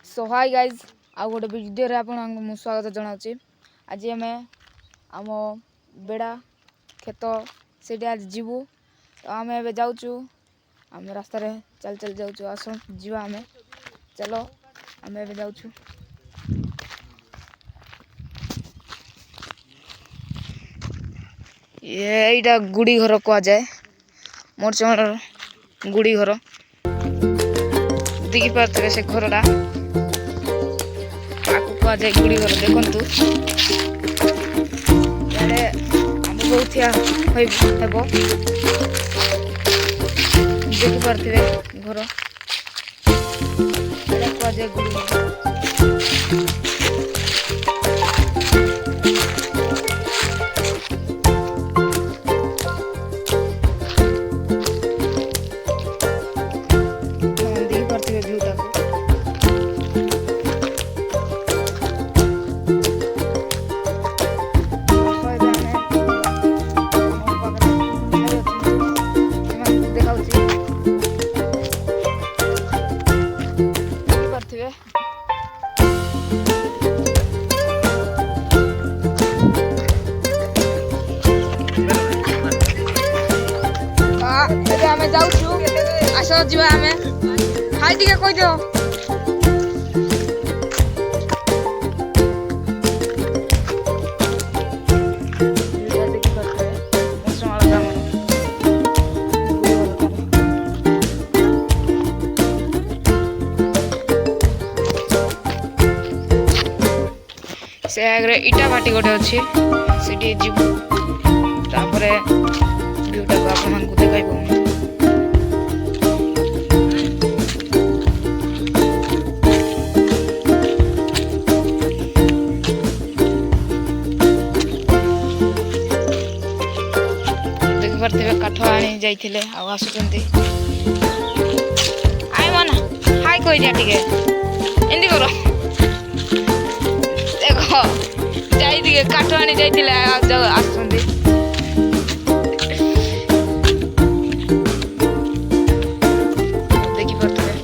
सो hi guys आउ गोटे video रे आपन स्वागत जनाऊँगी। आज आम आम बेड़ा खेत से आज जीवु तो आम ए जाऊँ आम रास्ता रे चल चल जाऊँ आस जीवा आम चलो आम ए जाऊँ। ये गुड़ी घर कह जाए मरचिमाल गुड़ी घर देखी पारे से घरटा कह जाए गुड़ी घर देखु इे आम बहुत हेब देखिपे घर कह जाए गुड़ी घर। आमे जाऊँ आस जा हाई टे कहीदे से आगे इटा भाटी गोटे अच्छे से जीव तापर व्यूटा को आपको देखा काठ आनी जाइए आसुचंती आई मन हाई कही दिया टिके एंदी करो देखो जाइए काठ आनी जाइए आसुचंती देखी पारे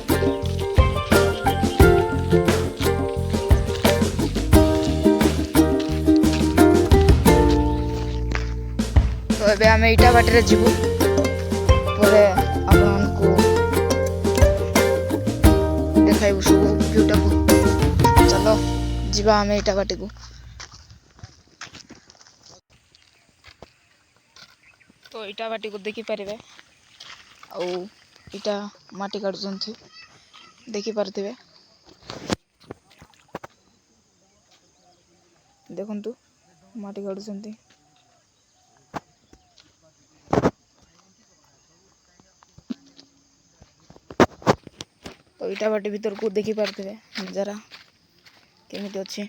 तो एबे आम इटा बाटे जीवु पर आपको देखाइबु सब व्यूटा को चलो जीवा आम इटा बाटे को। तो इटा बाटी को देखी पारे आउ इटा माटी काटुचंती देखी पारथिबे देखंतु माटी काटुचंती। तो इटा बाटी भीतर को देखी पारथिबे नजारा केमिति अछि।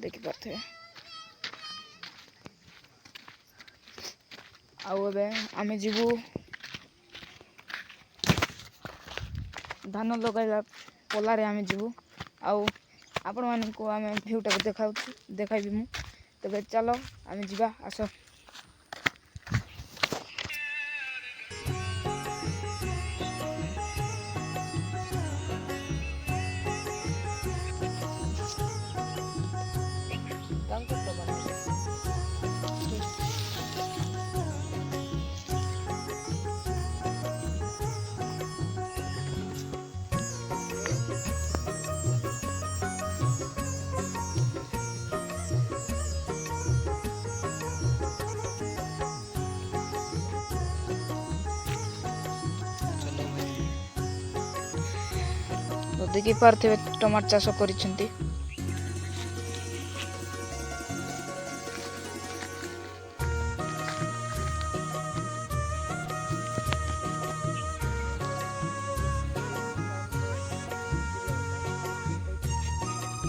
देखी पारथिबे आउ एबे आमे जीवु धान लगाइला पलारे आमे जीवु आउ आपण मानकु आमे व्यूटा को देखाइबी मु तबे चलो आमे जीवा आसो। तो देखी पारथिबे टमाटर चाष करिसेंती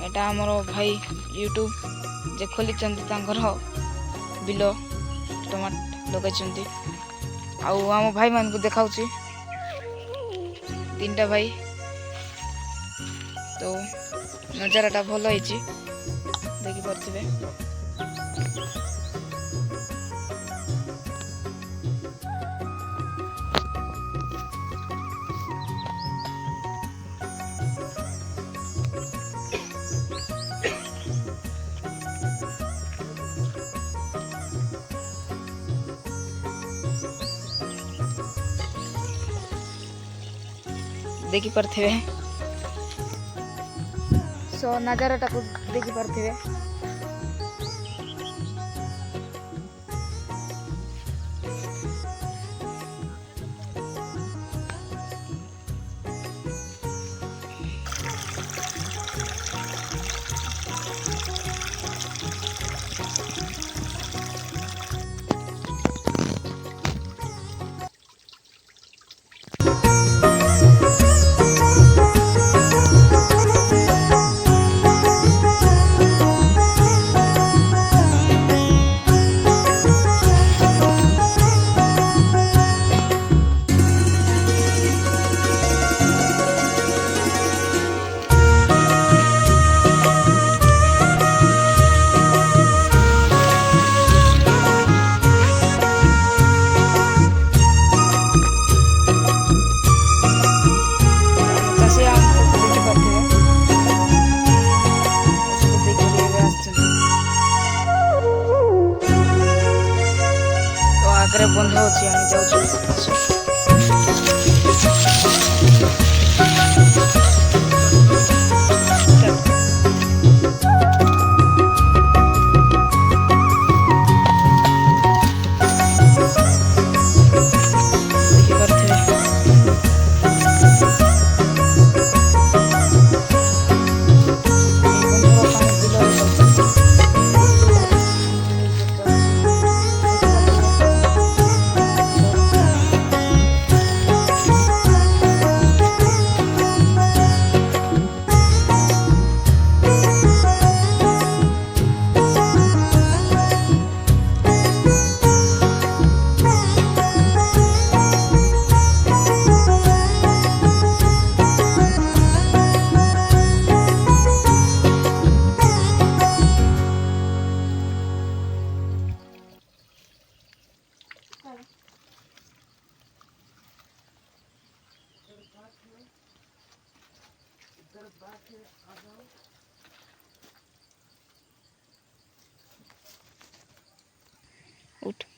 एटा हमरो भाई यूट्यूब जे खोली चंती तांकर बिलो टमाटर लगाइछंती आउ हम भाई मान को देखाउची तीनटा भाई तो नजाराटा भल है देखी पारथिबे। देखी पारथिबे सो नजाराटा को देखी पारथिबे चाषी हमको देखी पारथिबे उसको देखि आछन तो आगरे बंध अछि हम जाउछु देखी पारथिबे उठ